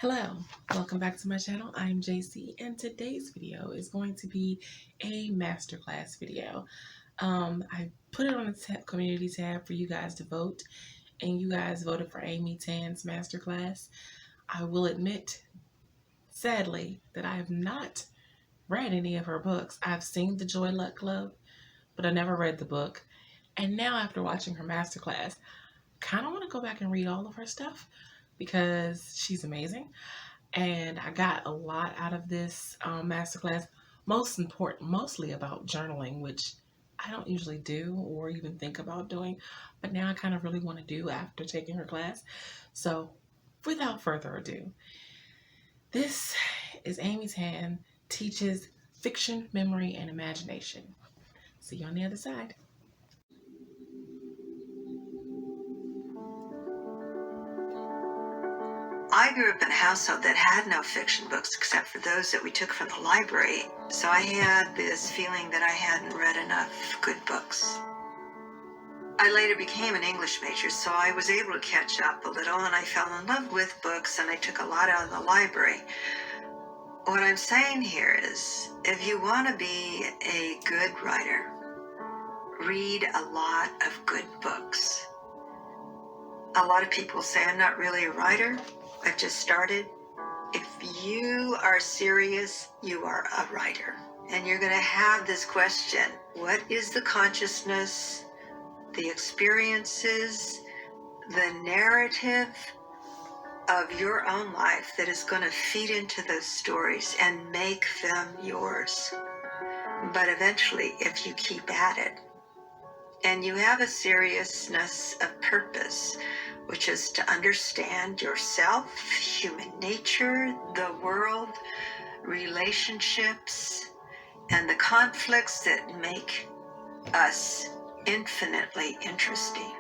Hello, welcome back to my channel. I'm JC and today's video is going to be a masterclass video. I put it on the community tab for you guys to vote, and you guys voted for Amy Tan's masterclass. I will admit, sadly, that I have not read any of her books. I've seen the Joy Luck Club, but I never read the book. And now after watching her masterclass, I kind of want to go back and read all of her stuff because she's amazing. And I got a lot out of this masterclass, mostly about journaling, which I don't usually do or even think about doing, but now I kind of really want to do after taking her class. So without further ado, this is Amy Tan Teaches Fiction, Memory, and Imagination. See you on the other side. I grew up in a household that had no fiction books except for those that we took from the library. So I had this feeling that I hadn't read enough good books. I later became an English major, so I was able to catch up a little, and I fell in love with books, and I took a lot out of the library. What I'm saying here is, if you want to be a good writer, read a lot of good books. A lot of people say, I'm not really a writer. I've just started. If you are serious, you are a writer. And you're going to have this question: what is the consciousness, the experiences, the narrative of your own life that is going to feed into those stories and make them yours? But eventually, if you keep at it, and you have a seriousness of purpose, which is to understand yourself, human nature, the world, relationships, and the conflicts that make us infinitely interesting,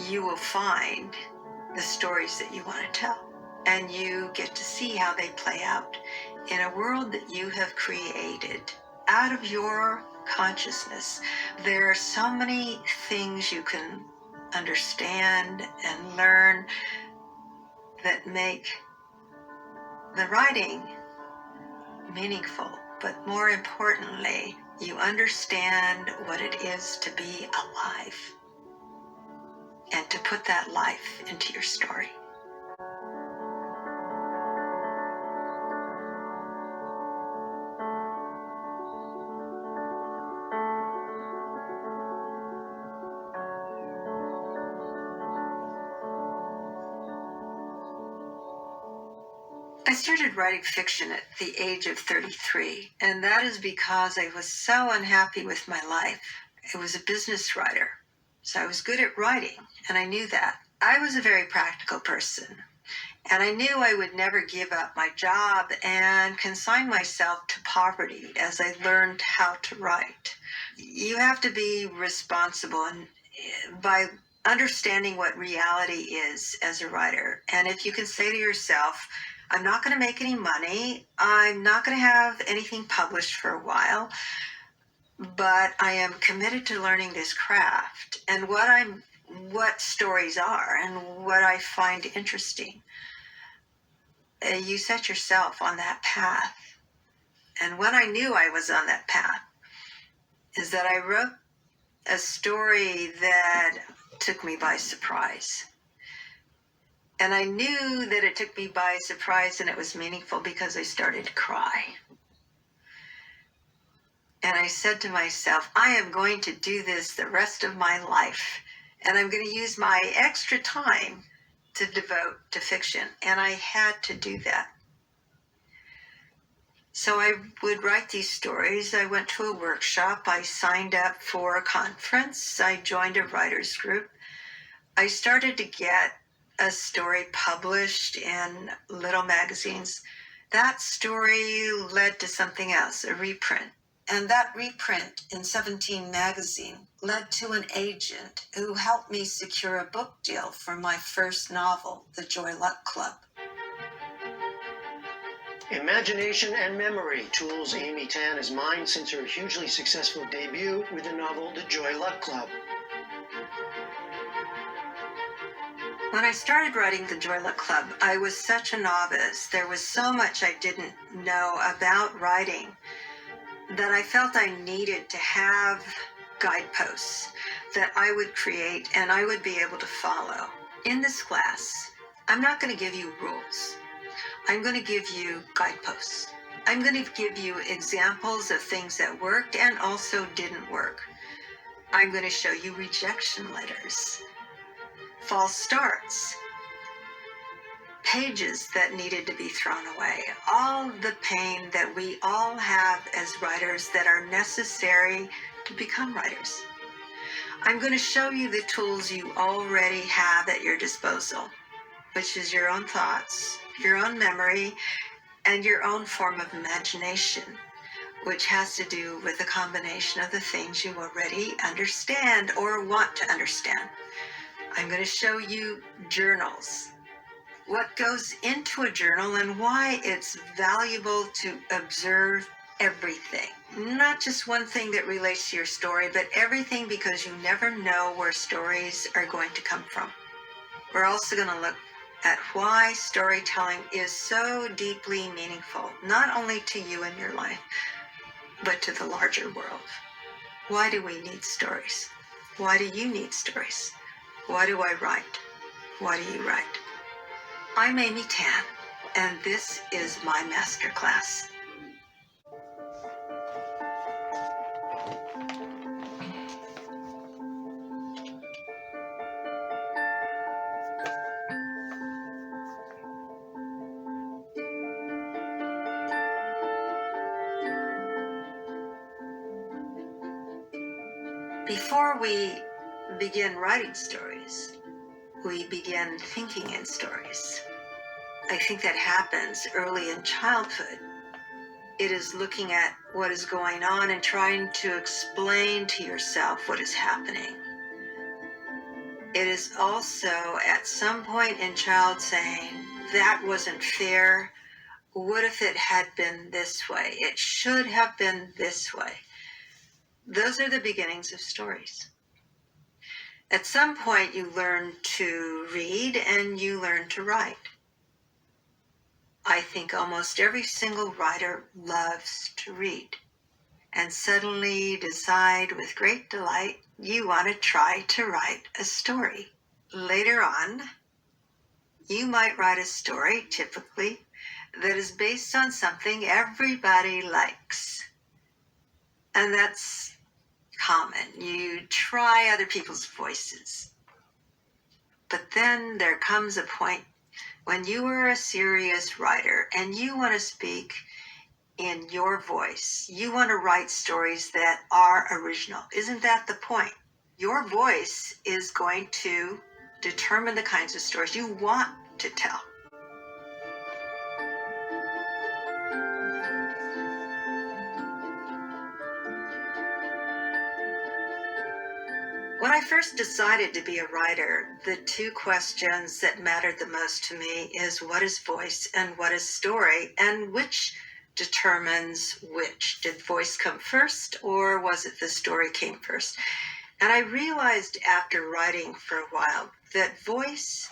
you will find the stories that you want to tell. And you get to see how they play out in a world that you have created out of your consciousness. There are so many things you can understand and learn that make the writing meaningful, but more importantly, you understand what it is to be alive and to put that life into your story. I started writing fiction at the age of 33, and that is because I was so unhappy with my life. I was a business writer, so I was good at writing, and I knew that. I was a very practical person, and I knew I would never give up my job and consign myself to poverty as I learned how to write. You have to be responsible and by understanding what reality is as a writer. And if you can say to yourself, I'm not going to make any money, I'm not going to have anything published for a while, but I am committed to learning this craft and what stories are and what I find interesting. You set yourself on that path. And when I knew I was on that path is that I wrote a story that took me by surprise. And I knew that it took me by surprise and it was meaningful because I started to cry. And I said to myself, I am going to do this the rest of my life. And I'm going to use my extra time to devote to fiction. And I had to do that. So I would write these stories. I went to a workshop. I signed up for a conference. I joined a writer's group. I started to get a story published in little magazines. That story led to something else, a reprint. And that reprint in 17 magazine led to an agent who helped me secure a book deal for my first novel, The Joy Luck Club. Imagination and memory, tools Amy Tan has mined since her hugely successful debut with the novel The Joy Luck Club. When I started writing the Joy Luck Club, I was such a novice. There was so much I didn't know about writing that I felt I needed to have guideposts that I would create and I would be able to follow. In this class, I'm not going to give you rules. I'm going to give you guideposts. I'm going to give you examples of things that worked and also didn't work. I'm going to show you rejection letters, false starts, pages that needed to be thrown away, all the pain that we all have as writers that are necessary to become writers. I'm going to show you the tools you already have at your disposal, which is your own thoughts, your own memory, and your own form of imagination, which has to do with a combination of the things you already understand or want to understand. I'm going to show you journals, what goes into a journal and why it's valuable to observe everything. Not just one thing that relates to your story, but everything, because you never know where stories are going to come from. We're also going to look at why storytelling is so deeply meaningful, not only to you and your life, but to the larger world. Why do we need stories? Why do you need stories? Why do I write? Why do you write? I'm Amy Tan, and this is my masterclass. Before we begin writing stories, we begin thinking in stories. I think that happens early in childhood. It is looking at what is going on and trying to explain to yourself what is happening. It is also at some point in child saying, that wasn't fair. What if it had been this way? It should have been this way. Those are the beginnings of stories. At some point, you learn to read and you learn to write. I think almost every single writer loves to read, and suddenly decide with great delight you want to try to write a story. Later on, you might write a story, typically, that is based on something everybody likes. And that's common. You try other people's voices. But then there comes a point when you are a serious writer and you want to speak in your voice. You want to write stories that are original. Isn't that the point? Your voice is going to determine the kinds of stories you want to tell. When I first decided to be a writer, the two questions that mattered the most to me is what is voice and what is story, and which determines which. Did voice come first, or was it the story came first? And I realized after writing for a while that voice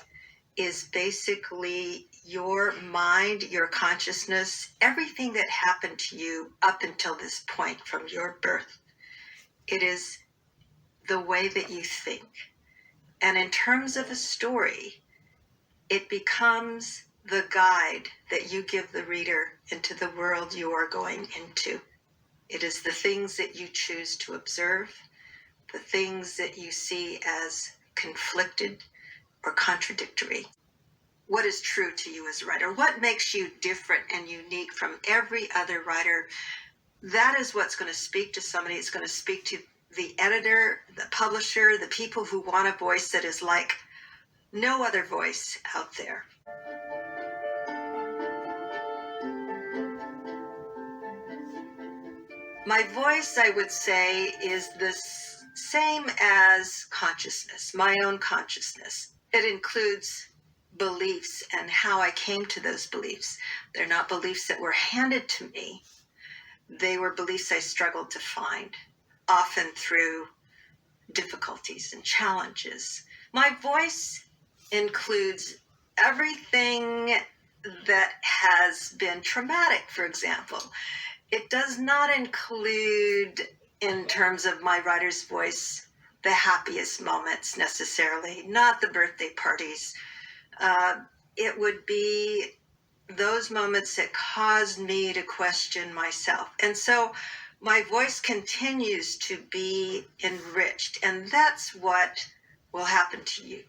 is basically your mind, your consciousness, everything that happened to you up until this point from your birth. It is the way that you think. And in terms of a story, it becomes the guide that you give the reader into the world you are going into. It is the things that you choose to observe, the things that you see as conflicted or contradictory. What is true to you as a writer? What makes you different and unique from every other writer? That is what's going to speak to somebody. It's going to speak to the editor, the publisher, the people who want a voice that is like no other voice out there. My voice, I would say, is the same as consciousness, my own consciousness. It includes beliefs and how I came to those beliefs. They're not beliefs that were handed to me. They were beliefs I struggled to find, often through difficulties and challenges. My voice includes everything that has been traumatic, for example. It does not include, in terms of my writer's voice, the happiest moments necessarily, not the birthday parties. It would be those moments that caused me to question myself. And so my voice continues to be enriched, and that's what will happen to you.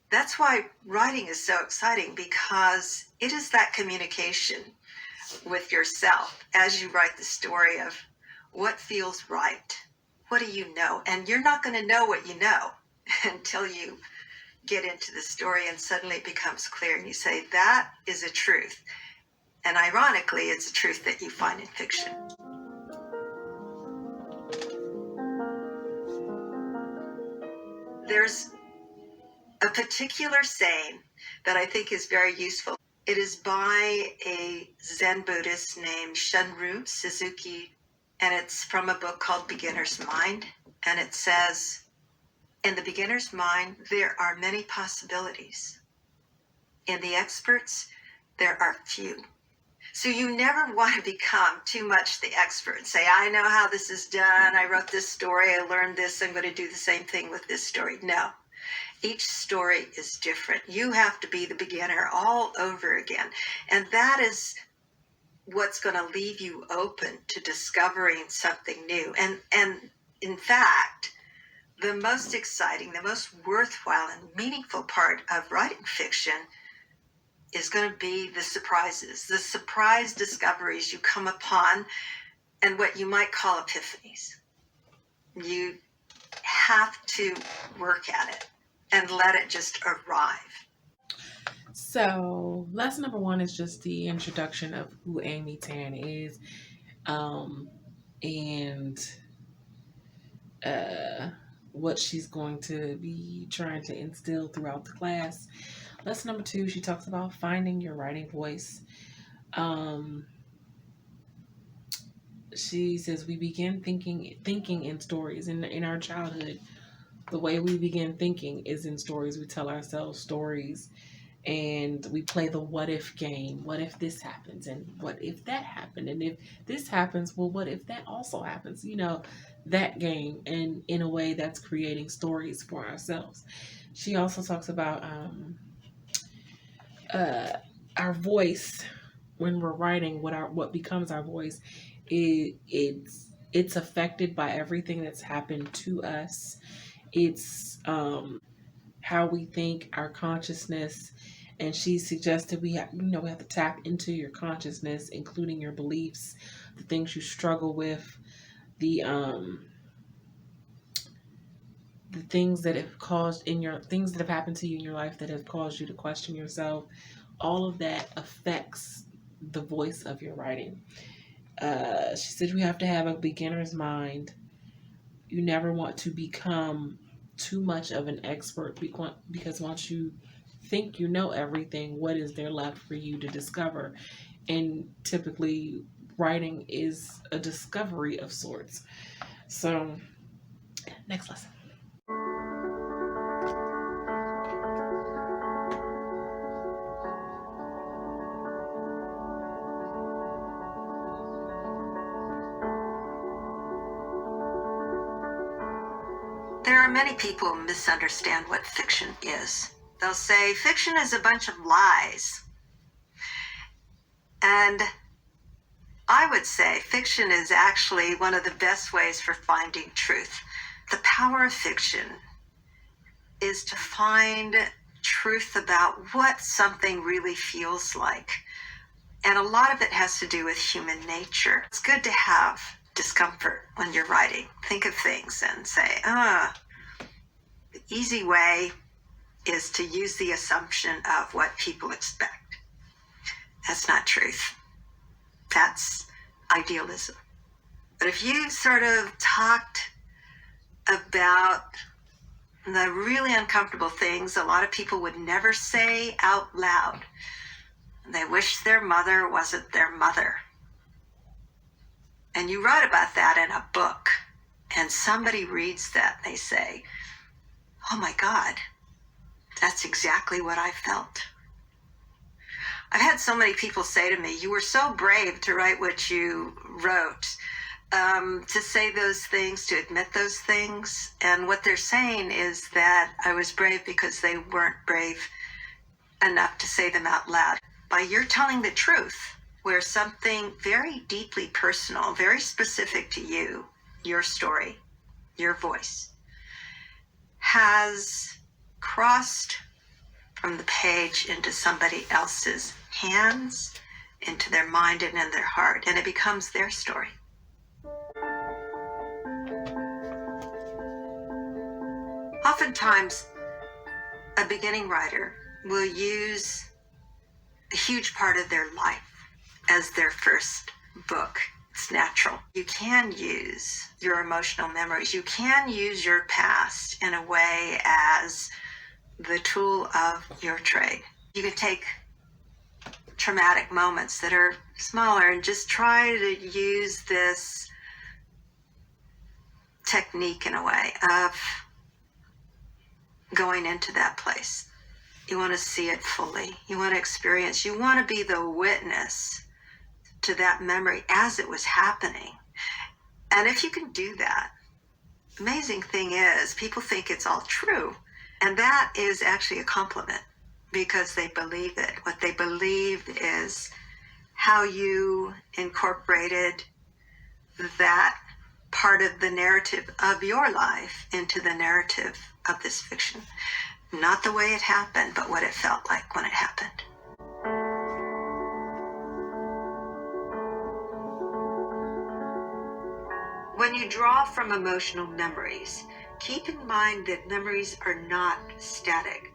That's why writing is so exciting, because it is that communication with yourself as you write the story of what feels right. What do you know? And you're not going to know what you know until you get into the story and suddenly it becomes clear and you say, that is a truth. And ironically, it's a truth that you find in fiction. There's a particular saying that I think is very useful. It is by a Zen Buddhist named Shunryu Suzuki, and it's from a book called Beginner's Mind. And it says, in the beginner's mind, there are many possibilities. In the experts, there are few. So you never want to become too much the expert and say, I know how this is done. I wrote this story. I learned this. I'm going to do the same thing with this story. No. Each story is different. You have to be the beginner all over again. And that is what's going to leave you open to discovering something new. And in fact, the most exciting, the most worthwhile and meaningful part of writing fiction is going to be the surprises, the surprise discoveries you come upon, and what you might call epiphanies. You have to work at it and let it just arrive. So, lesson number 1 is just the introduction of who Amy Tan is, and what she's going to be trying to instill throughout the class. Lesson number 2, she talks about finding your writing voice. She says we begin thinking in stories. In our childhood, the way we begin thinking is in stories. We tell ourselves stories, and we play the what if game. What if this happens? And what if that happened? And if this happens, well, what if that also happens? You know, that game. And in a way, that's creating stories for ourselves. She also talks about our voice when we're writing. What becomes our voice, it's affected by everything that's happened to us. It's how we think, our consciousness. And she suggested we have to tap into your consciousness, including your beliefs, the things you struggle with, the things that have things that have happened to you in your life that have caused you to question yourself. All of that affects the voice of your writing. She said we have to have a beginner's mind. You never want to become too much of an expert, because once you think you know everything, what is there left for you to discover? And typically, writing is a discovery of sorts. So, next lesson. There are many people who misunderstand what fiction is. They'll say fiction is a bunch of lies. And I would say fiction is actually one of the best ways for finding truth. The power of fiction is to find truth about what something really feels like. And a lot of it has to do with human nature. It's good to have discomfort when you're writing. Think of things and say, the easy way is to use the assumption of what people expect. That's not truth. That's idealism. But if you sort of talked about the really uncomfortable things a lot of people would never say out loud, they wish their mother wasn't their mother, and you write about that in a book, and somebody reads that, they say, oh my God, That's exactly what I felt. I've had so many people say to me, you were so brave to write what you wrote, to say those things, to admit those things. And what they're saying is that I was brave because they weren't brave enough to say them out loud. By your telling the truth, where something very deeply personal, very specific to you, your story, your voice, has crossed from the page into somebody else's hands, into their mind and in their heart, and it becomes their story. Oftentimes, a beginning writer will use a huge part of their life as their first book. It's natural. You can use your emotional memories. You can use your past in a way as the tool of your trade. You can take traumatic moments that are smaller and just try to use this technique in a way of going into that place. You want to see it fully. You want to experience. You want to be the witness to that memory as it was happening. And if you can do that, amazing thing is people think it's all true. And that is actually a compliment because they believe it. What they believe is how you incorporated that part of the narrative of your life into the narrative of this fiction. Not the way it happened, but what it felt like when it happened. When you draw from emotional memories, keep in mind that memories are not static.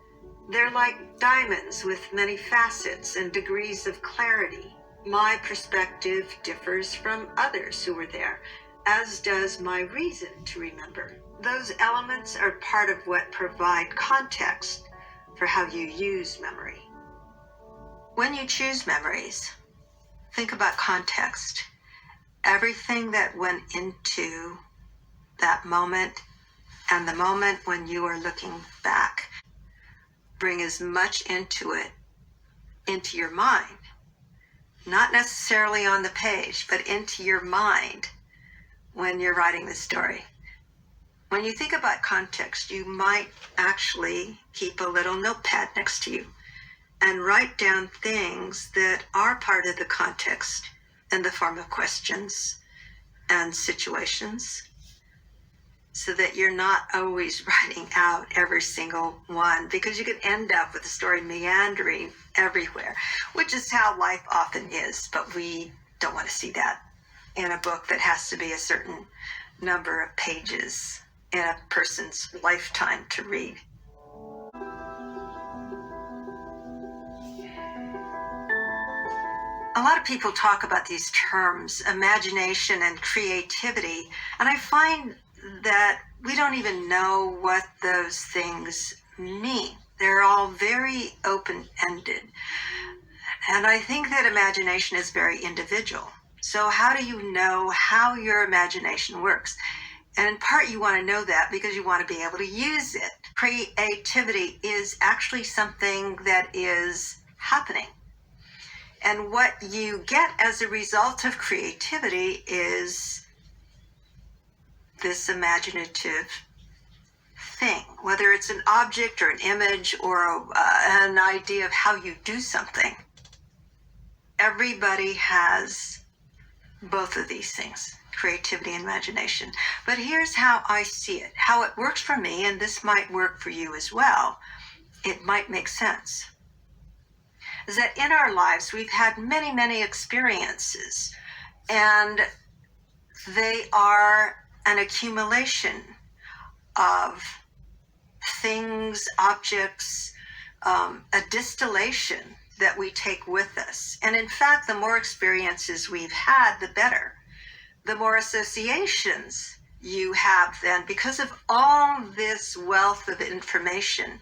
They're like diamonds with many facets and degrees of clarity. My perspective differs from others who were there, as does my reason to remember. Those elements are part of what provide context for how you use memory. When you choose memories, think about context. Everything that went into that moment and the moment when you are looking back, bring as much into it, into your mind, not necessarily on the page, but into your mind when you're writing the story. When you think about context, you might actually keep a little notepad next to you and write down things that are part of the context in the form of questions and situations, so that you're not always writing out every single one, because you could end up with the story meandering everywhere, which is how life often is, but we don't want to see that in a book that has to be a certain number of pages in a person's lifetime to read. A lot of people talk about these terms, imagination and creativity, and I find that we don't even know what those things mean. They're all very open-ended. And I think that imagination is very individual. So how do you know how your imagination works? And in part, you want to know that because you want to be able to use it. Creativity is actually something that is happening. And what you get as a result of creativity is this imaginative thing, whether it's an object or an image or an idea of how you do something. Everybody has both of these things, creativity and imagination. But here's how I see it, how it works for me, and this might work for you as well. It might make sense. Is that in our lives, we've had many, many experiences, and they are an accumulation of things, objects, a distillation that we take with us. And in fact, the more experiences we've had, the better. The more associations you have then, because of all this wealth of information,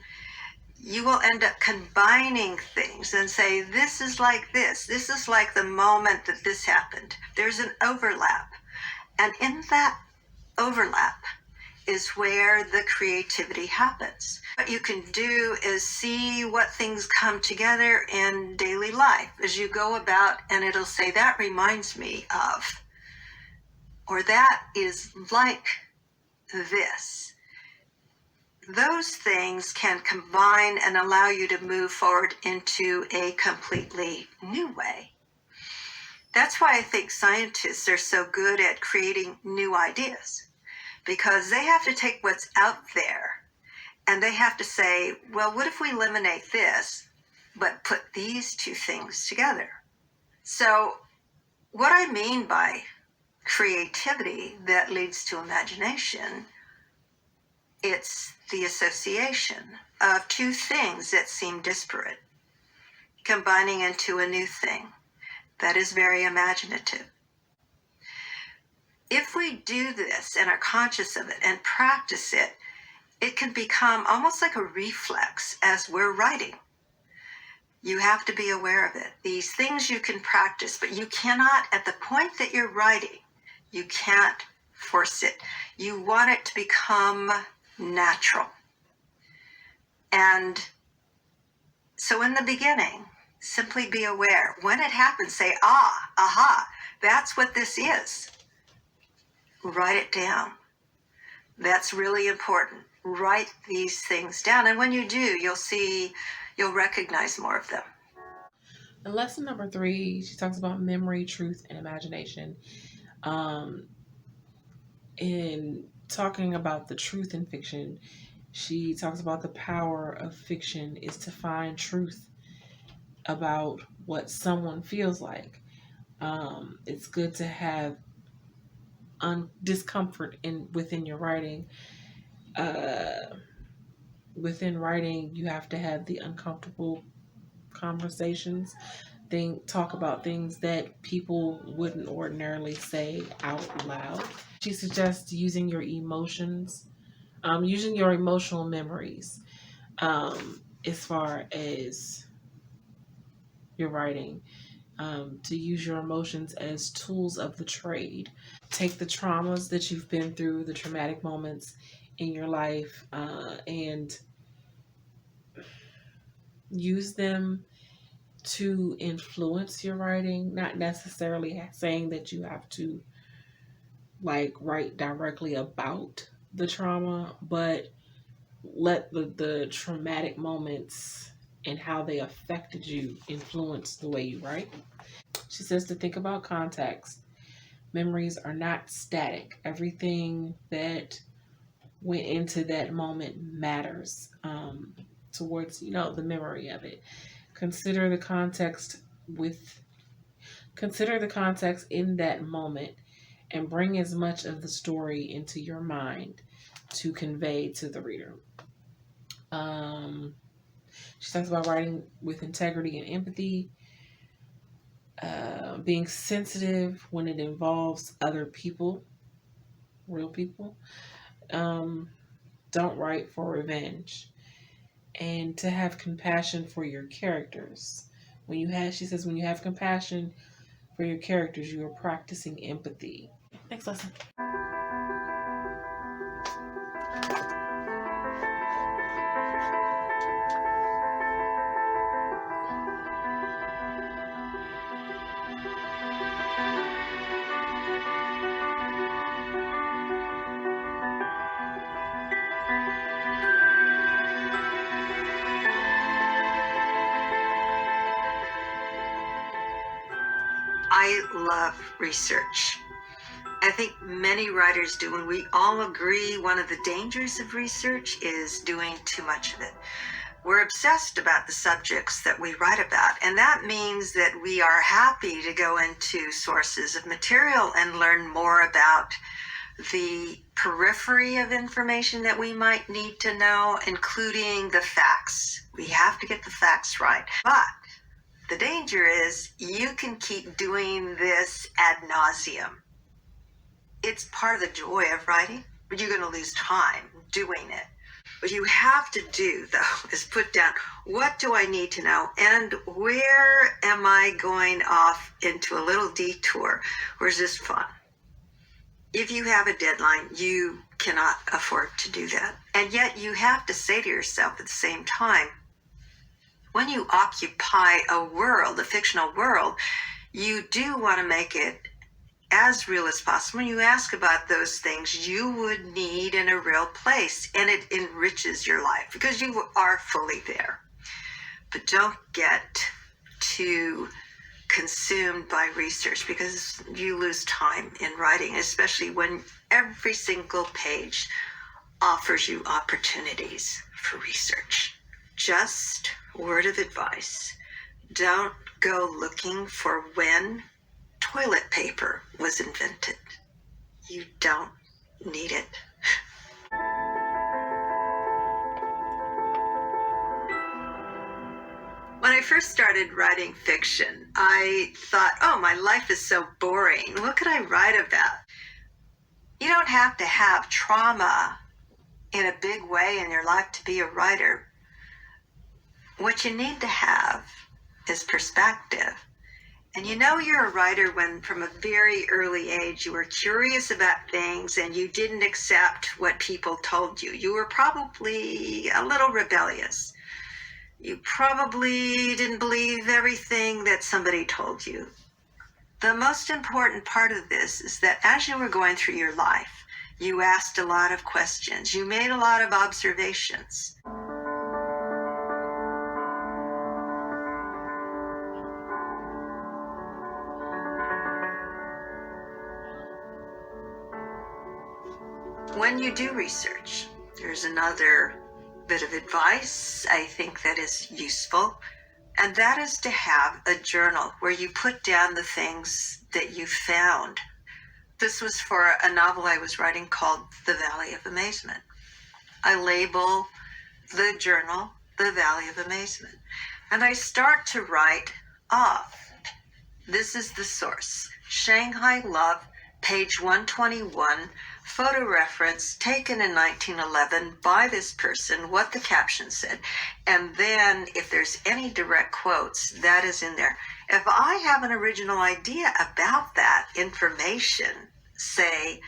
you will end up combining things and say, this is like this. This is like the moment that this happened. There's an overlap. And in that overlap is where the creativity happens. What you can do is see what things come together in daily life as you go about, and it'll say, that reminds me of, or that is like this. Those things can combine and allow you to move forward into a completely new way. That's why I think scientists are so good at creating new ideas, because they have to take what's out there and they have to say, well, what if we eliminate this, but put these two things together? So what I mean by creativity that leads to imagination, it's the association of two things that seem disparate, combining into a new thing that is very imaginative. If we do this and are conscious of it and practice it, it can become almost like a reflex as we're writing. You have to be aware of it. These things you can practice, but you cannot, at the point that you're writing, you can't force it. You want it to become natural. And so in the beginning, simply be aware. When it happens, say, aha, that's what this is. Write it down. That's really important. Write these things down. And when you do, you'll recognize more of them. In lesson number 3, she talks about memory, truth, and imagination. In talking about the truth in fiction, she talks about the power of fiction is to find truth about what someone feels like. It's good to have discomfort within your writing. Within writing, you have to have the uncomfortable conversations. Talk about things that people wouldn't ordinarily say out loud. She suggests using your emotions, using your emotional memories, as far as your writing, to use your emotions as tools of the trade. Take the traumas that you've been through, the traumatic moments in your life, and use them to influence your writing, not necessarily saying that you have to like write directly about the trauma, but let the traumatic moments and how they affected you influence the way you write. She says to think about context. Memories are not static. Everything that went into that moment matters, towards the memory of it. Consider the context in that moment and bring as much of the story into your mind to convey to the reader. She talks about writing with integrity and empathy, being sensitive when it involves other people, real people. Don't write for revenge, and to have compassion for your characters. She says, when you have compassion for your characters, you are practicing empathy. Next lesson. I love research. I think many writers do, and we all agree one of the dangers of research is doing too much of it. We're obsessed about the subjects that we write about, and that means that we are happy to go into sources of material and learn more about the periphery of information that we might need to know, including the facts. We have to get the facts right. But the danger is you can keep doing this ad nauseum. It's part of the joy of writing, but you're going to lose time doing it. What you have to do, though, is put down, what do I need to know, and where am I going off into a little detour, or is this fun? If you have a deadline, you cannot afford to do that. And yet you have to say to yourself at the same time, when you occupy a world, a fictional world, you do want to make it as real as possible. When you ask about those things you would need in a real place, and it enriches your life because you are fully there. But don't get too consumed by research because you lose time in writing, especially when every single page offers you opportunities for research. Just word of advice, don't go looking for when toilet paper was invented. You don't need it. When I first started writing fiction, I thought, oh, my life is so boring. What could I write about? You don't have to have trauma in a big way in your life to be a writer. What you need to have is perspective. And you know you're a writer when from a very early age you were curious about things and you didn't accept what people told you. You were probably a little rebellious. You probably didn't believe everything that somebody told you. The most important part of this is that as you were going through your life, you asked a lot of questions. You made a lot of observations. When you do research, there's another bit of advice I think that is useful, and that is to have a journal where you put down the things that you found. This was for a novel I was writing called The Valley of Amazement. I label the journal The Valley of Amazement, and I start to write off. This is the source. Shanghai Love, page 121, photo reference taken in 1911 by this person, what the caption said. And then if there's any direct quotes, that is in there. If I have an original idea about that information, say,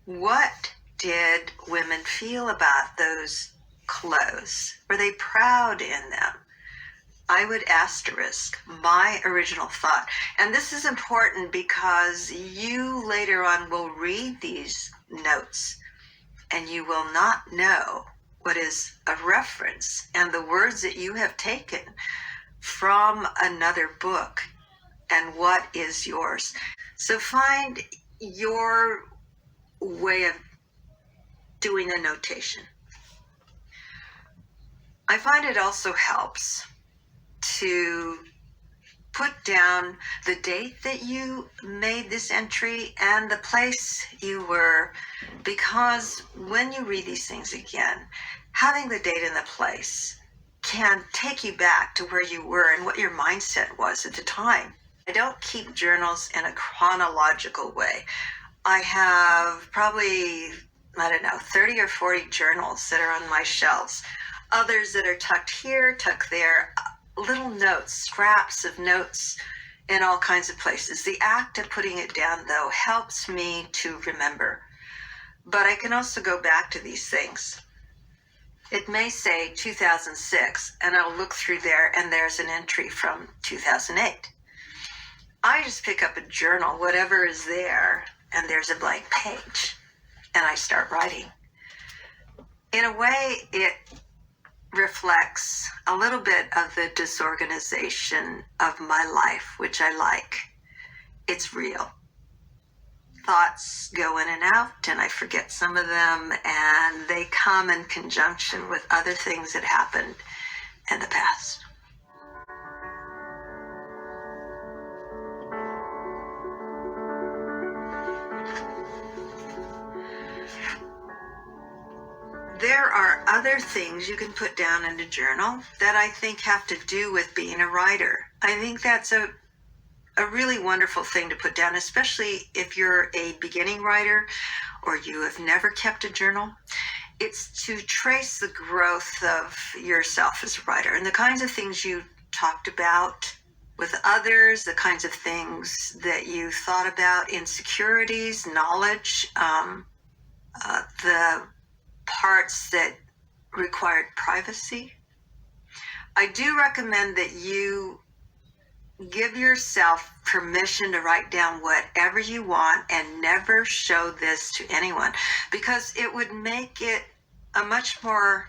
what did women feel about those clothes? Were they proud in them? I would asterisk my original thought. And this is important because you later on will read these notes and you will not know what is a reference and the words that you have taken from another book and what is yours. So find your way of doing a notation. I find it also helps to put down the date that you made this entry and the place you were, because when you read these things again, having the date and the place can take you back to where you were and what your mindset was at the time. I don't keep journals in a chronological way. I have probably, 30 or 40 journals that are on my shelves. Others that are tucked here, tucked there, little notes, scraps of notes in all kinds of places. The act of putting it down, though, helps me to remember. But I can also go back to these things. It may say 2006, and I'll look through there, and there's an entry from 2008. I just pick up a journal, whatever is there, and there's a blank page, and I start writing. In a way, it reflects a little bit of the disorganization of my life, which I like. It's real. Thoughts go in and out, and I forget some of them, and they come in conjunction with other things that happened in the past. There are other things you can put down in a journal that I think have to do with being a writer. I think that's a really wonderful thing to put down, especially if you're a beginning writer or you have never kept a journal. It's to trace the growth of yourself as a writer and the kinds of things you talked about with others, the kinds of things that you thought about, insecurities, knowledge, the parts that required privacy. I do recommend that you give yourself permission to write down whatever you want and never show this to anyone, because it would make it a much more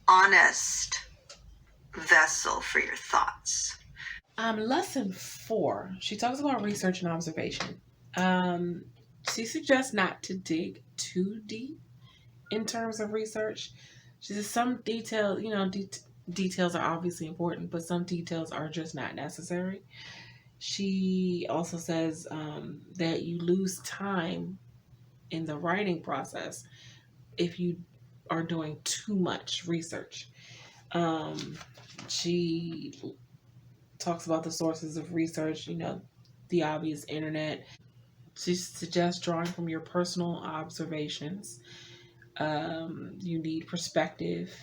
honest vessel for your thoughts. Lesson 4, she talks about research and observation. She suggests not to dig too deep in terms of research. She says some details are obviously important, but some details are just not necessary. She also says that you lose time in the writing process if you are doing too much research. She talks about the sources of research, the obvious internet. She suggests drawing from your personal observations. You need perspective.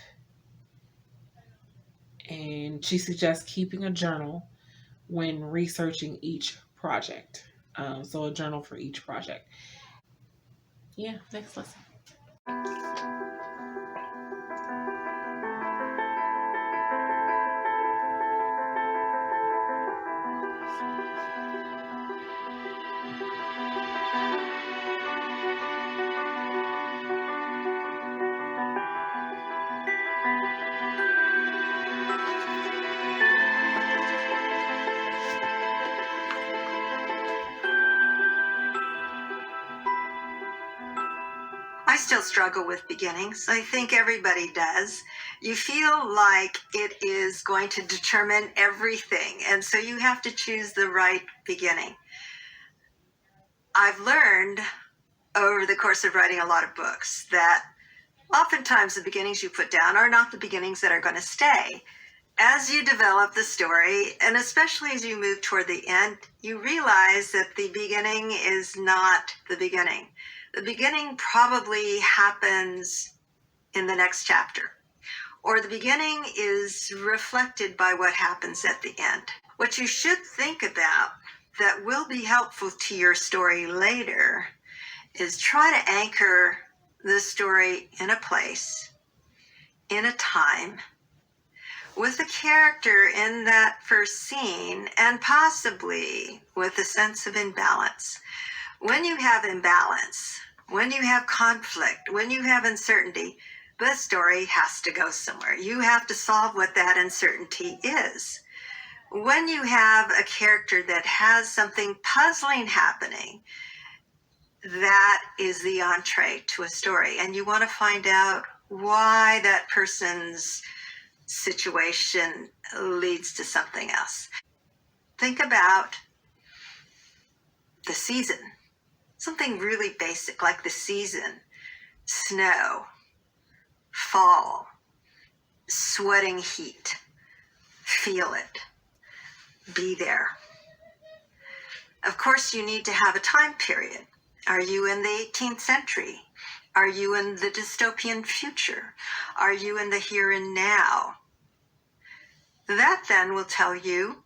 And she suggests keeping a journal when researching each project. So a journal for each project. Yeah, next lesson. I still struggle with beginnings. I think everybody does. You feel like it is going to determine everything, and so you have to choose the right beginning. I've learned over the course of writing a lot of books that oftentimes the beginnings you put down are not the beginnings that are going to stay. As you develop the story, and especially as you move toward the end, you realize that the beginning is not the beginning. The beginning probably happens in the next chapter, or the beginning is reflected by what happens at the end. What you should think about that will be helpful to your story later is try to anchor the story in a place, in a time, with a character in that first scene, and possibly with a sense of imbalance. When you have imbalance, when you have conflict, when you have uncertainty, the story has to go somewhere. You have to solve what that uncertainty is. When you have a character that has something puzzling happening, that is the entree to a story, and you want to find out why that person's situation leads to something else. Think about the season, something really basic like the season, snow, fall, sweating heat. Feel it, be there. Of course, you need to have a time period. Are you in the 18th century? Are you in the dystopian future? Are you in the here and now? That then will tell you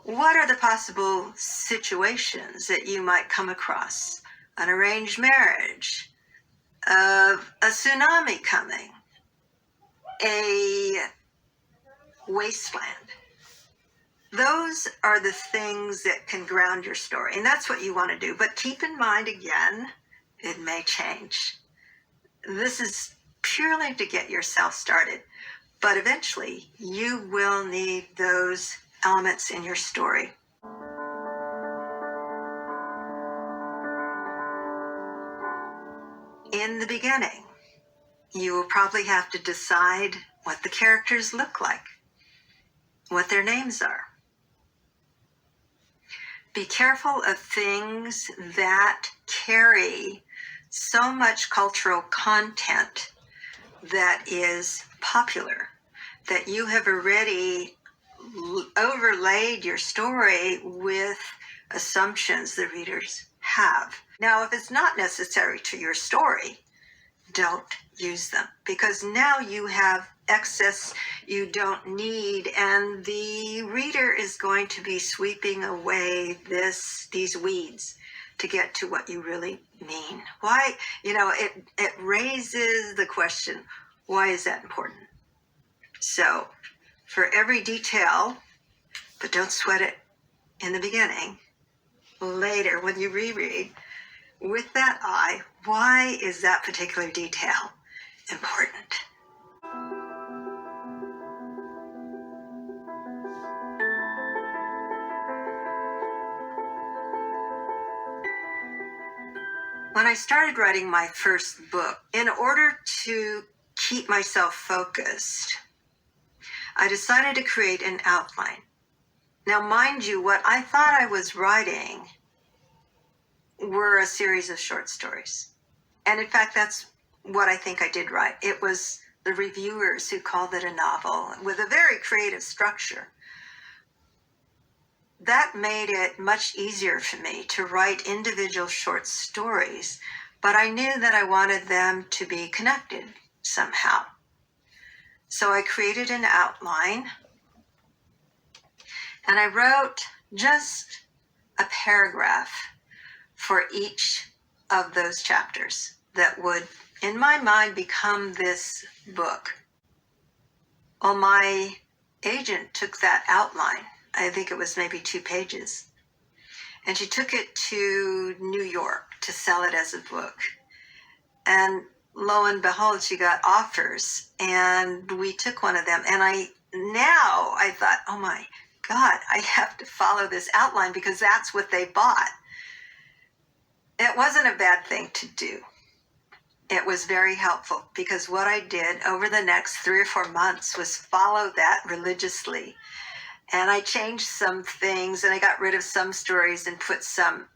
what are the possible situations that you might come across. An arranged marriage, a tsunami coming, a wasteland. Those are the things that can ground your story, and that's what you want to do. But keep in mind, again, it may change. This is purely to get yourself started, but eventually you will need those elements in your story. In the beginning, you will probably have to decide what the characters look like, what their names are. Be careful of things that carry so much cultural content that is popular, that you have already overlaid your story with assumptions the readers have. Now, if it's not necessary to your story, don't use them, because now you have excess you don't need, and the reader is going to be sweeping away these weeds to get to what you really mean. Why? It raises the question, why is that important? So for every detail, but don't sweat it in the beginning, later when you reread, with that eye, why is that particular detail important? When I started writing my first book, in order to keep myself focused, I decided to create an outline. Now, mind you, what I thought I was writing were a series of short stories. And in fact, that's what I think I did write. It was the reviewers who called it a novel with a very creative structure. That made it much easier for me to write individual short stories, but I knew that I wanted them to be connected somehow. So I created an outline, and I wrote just a paragraph for each of those chapters that would, in my mind, become this book. Well, my agent took that outline, I think it was maybe 2 pages, and she took it to New York to sell it as a book. And lo and behold, she got offers, and we took one of them. And I thought, oh my God, I have to follow this outline because that's what they bought. It wasn't a bad thing to do. It was very helpful because what I did over the next 3 or 4 months was follow that religiously. And I changed some things, and I got rid of some stories and put some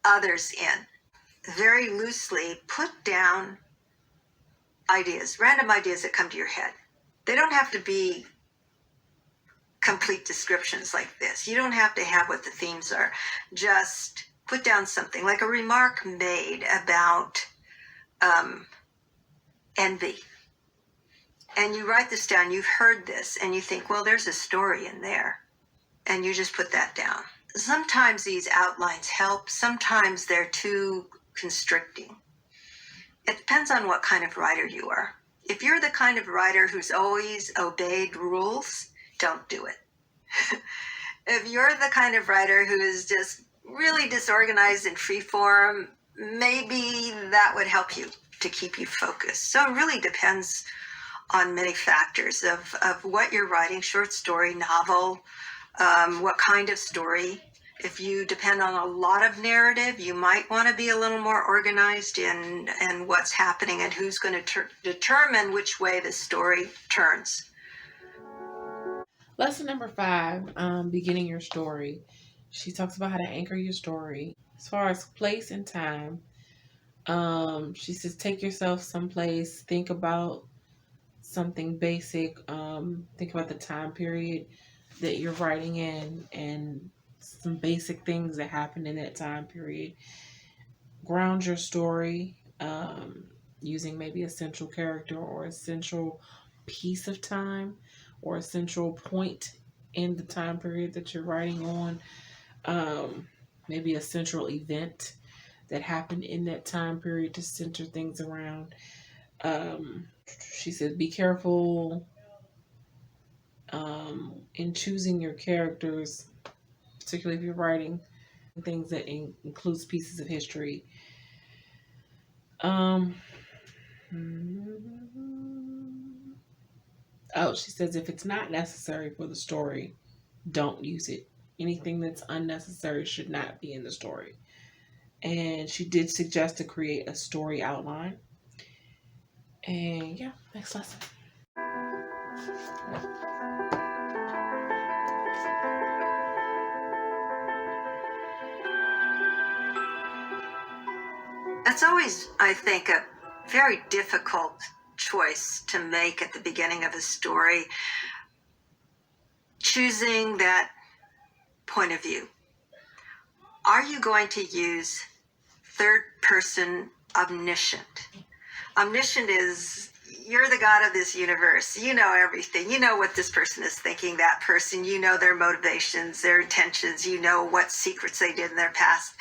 others in. Very loosely put down ideas, random ideas that come to your head. They don't have to be complete descriptions like this. You don't have to have what the themes are. Just put down something like a remark made about envy. And you write this down, you've heard this, and you think, well, there's a story in there. And you just put that down. Sometimes these outlines help, sometimes they're too constricting. It depends on what kind of writer you are. If you're the kind of writer who's always obeyed rules, don't do it. If you're the kind of writer who is just really disorganized and freeform, maybe that would help you to keep you focused. So it really depends on many factors of what you're writing, short story, novel, what kind of story. If you depend on a lot of narrative, you might want to be a little more organized in what's happening and who's going to determine which way the story turns. Lesson number 5, beginning your story. She talks about how to anchor your story. As far as place and time, she says take yourself someplace, think about something basic, think about the time period that you're writing in and some basic things that happened in that time period. Ground your story using maybe a central character or a central piece of time or a central point in the time period that you're writing on. Maybe a central event that happened in that time period to center things around. She said, be careful in choosing your characters, particularly if you're writing things that includes pieces of history. She says if it's not necessary for the story, don't use it. Anything that's unnecessary should not be in the story. And she did suggest to create a story outline. And yeah, next lesson. That's always, I think, a very difficult choice to make at the beginning of a story. Choosing that point of view. Are you going to use third person omniscient? Omniscient is you're the God of this universe. You know everything. You know what this person is thinking, that person. You know their motivations, their intentions. You know what secrets they did in their past.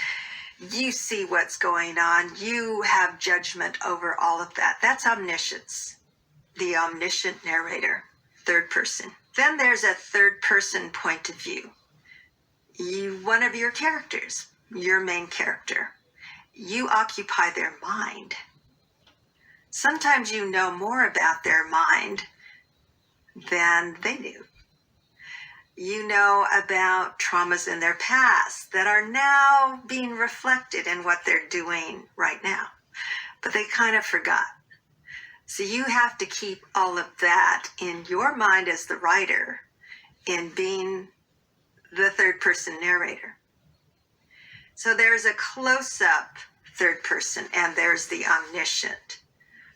You see what's going on. You have judgment over all of that. That's omniscience, the omniscient narrator, third person. Then there's a third person point of view. One of your characters, your main character, you occupy their mind. Sometimes you know more about their mind than they do. You know about traumas in their past that are now being reflected in what they're doing right now, but they kind of forgot. So you have to keep all of that in your mind as the writer in being the third person narrator. So there's a close-up third person and there's the omniscient.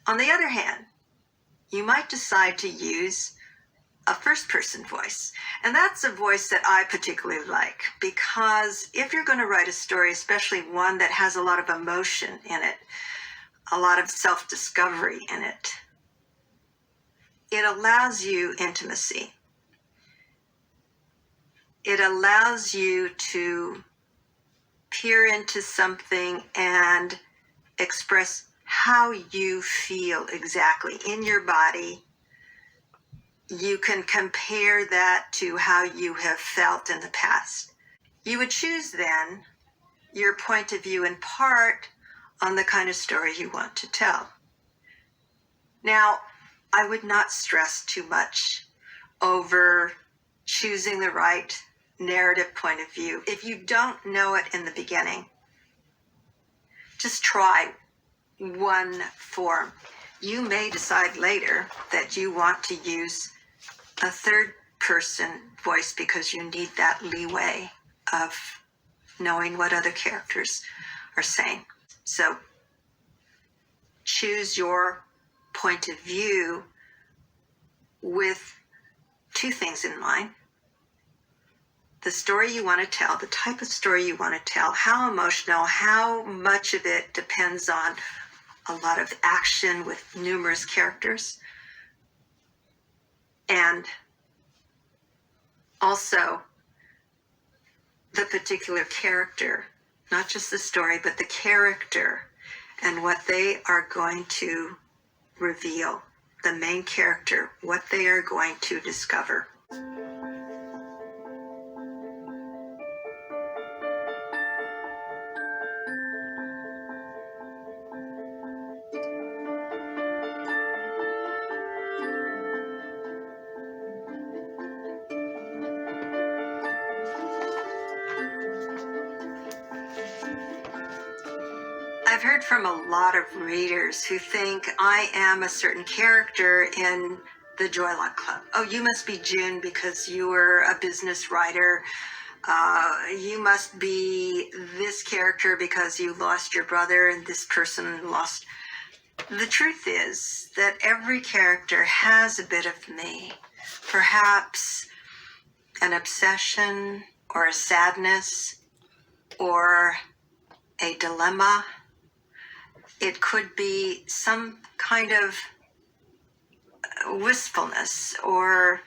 On the other hand, you might decide to use a first person voice. And that's a voice that I particularly like, because if you're going to write a story, especially one that has a lot of emotion in it, a lot of self-discovery in it, it allows you intimacy. It allows you to peer into something and express how you feel exactly in your body. You can compare that to how you have felt in the past. You would choose then your point of view in part on the kind of story you want to tell. Now, I would not stress too much over choosing the right narrative point of view. If you don't know it in the beginning, just try one form. You may decide later that you want to use a third person voice because you need that leeway of knowing what other characters are saying. So choose your point of view with two things in mind: the story you want to tell, the type of story you want to tell, how emotional, how much of it depends on a lot of action with numerous characters, and also the particular character, not just the story, but the character and what they are going to reveal, the main character, what they are going to discover. I've heard from a lot of readers who think I am a certain character in the Joy Luck Club. Oh, you must be June because you were a business writer. You must be this character because you lost your brother and this person lost. The truth is that every character has a bit of me. Perhaps an obsession or a sadness or a dilemma. It could be some kind of wistfulness or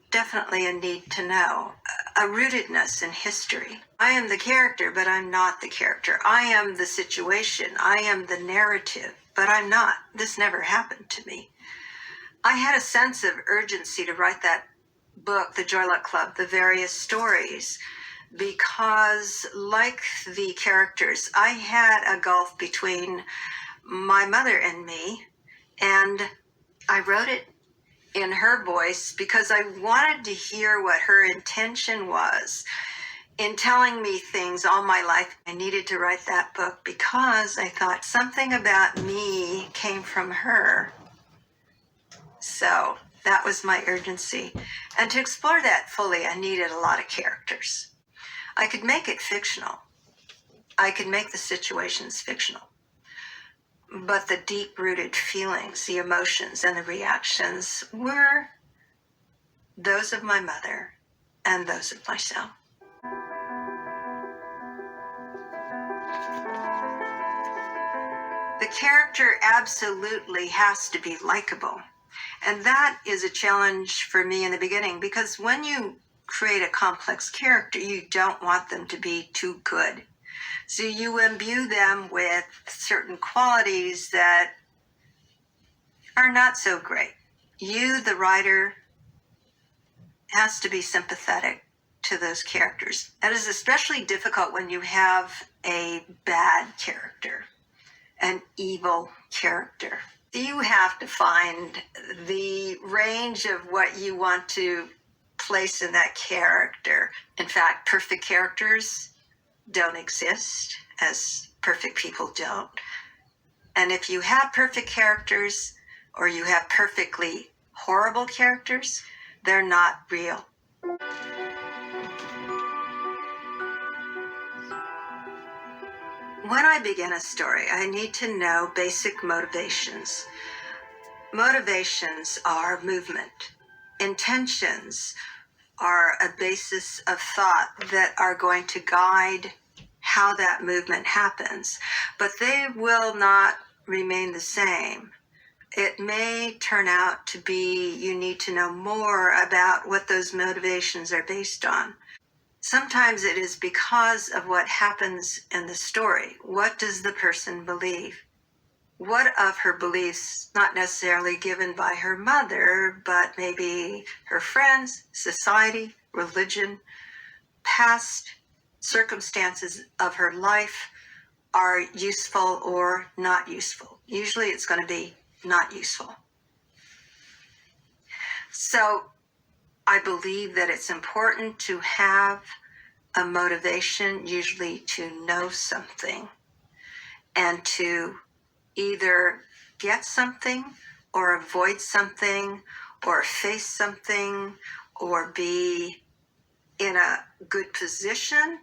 definitely a need to know, a rootedness in history. I am the character, but I'm not the character. I am the situation. I am the narrative, but I'm not. This never happened to me. I had a sense of urgency to write that book, The Joy Luck Club, the various stories, because like the characters, I had a gulf between my mother and me, and I wrote it in her voice because I wanted to hear what her intention was in telling me things all my life. I needed to write that book because I thought something about me came from her. So that was my urgency. And to explore that fully, I needed a lot of characters. I could make it fictional. I could make the situations fictional. But the deep-rooted feelings, the emotions, and the reactions were those of my mother and those of myself. The character absolutely has to be likable. And that is a challenge for me in the beginning, because when you create a complex character, you don't want them to be too good. So you imbue them with certain qualities that are not so great. You, the writer, has to be sympathetic to those characters. That is especially difficult when you have a bad character, an evil character. You have to find the range of what you want to place in that character. In fact, perfect characters don't exist, as perfect people don't. And if you have perfect characters, or you have perfectly horrible characters, they're not real. When I begin a story, I need to know basic motivations. Motivations are movement. Intentions are a basis of thought that are going to guide how that movement happens, but they will not remain the same. It may turn out to be you need to know more about what those motivations are based on. Sometimes it is because of what happens in the story. What does the person believe? What of her beliefs, not necessarily given by her mother, but maybe her friends, society, religion, past circumstances of her life are useful or not useful? Usually it's going to be not useful. So I believe that it's important to have a motivation, usually to know something, and to either get something or avoid something or face something or be in a good position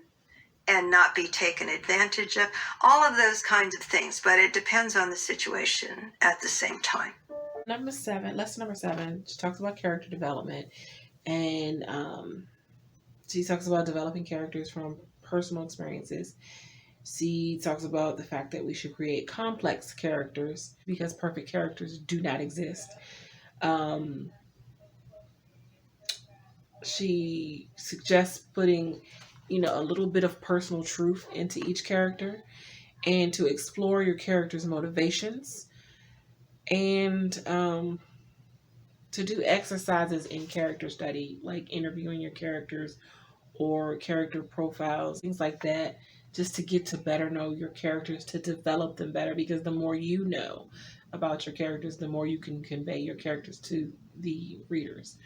and not be taken advantage of. All of those kinds of things, but it depends on the situation at the same time. Lesson number 7, she talks about character development, and she talks about developing characters from personal experiences. She talks about the fact that we should create complex characters because perfect characters do not exist. She suggests putting, a little bit of personal truth into each character, and to explore your character's motivations, and to do exercises in character study, like interviewing your characters or character profiles, things like that, just to get to better know your characters, to develop them better, because the more you know about your characters, the more you can convey your characters to the readers.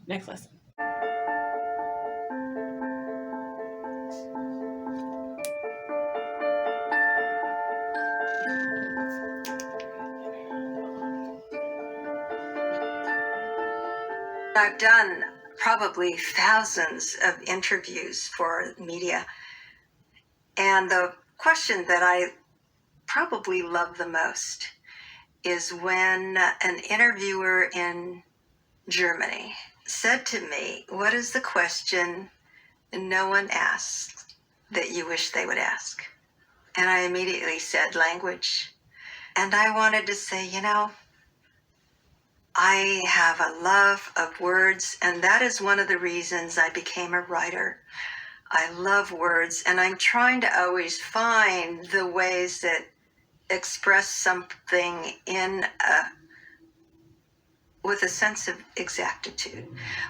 Next lesson. I've done probably thousands of interviews for media, and the question that I probably love the most is when an interviewer in Germany said to me, "What is the question no one asks that you wish they would ask?" And I immediately said language. And I wanted to say, I have a love of words, and that is one of the reasons I became a writer. I love words, and I'm trying to always find the ways that express something with a sense of exactitude,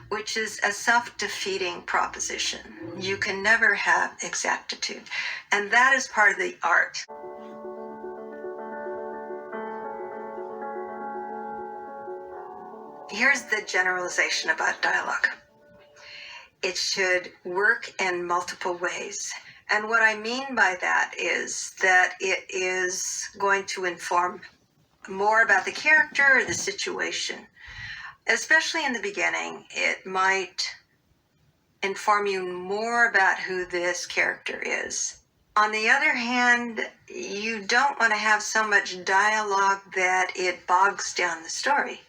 which is a self-defeating proposition. You can never have exactitude, and that is part of the art. Here's the generalization about dialogue. It should work in multiple ways. And what I mean by that is that it is going to inform more about the character or the situation. Especially in the beginning, it might inform you more about who this character is. On the other hand, you don't want to have so much dialogue that it bogs down the story.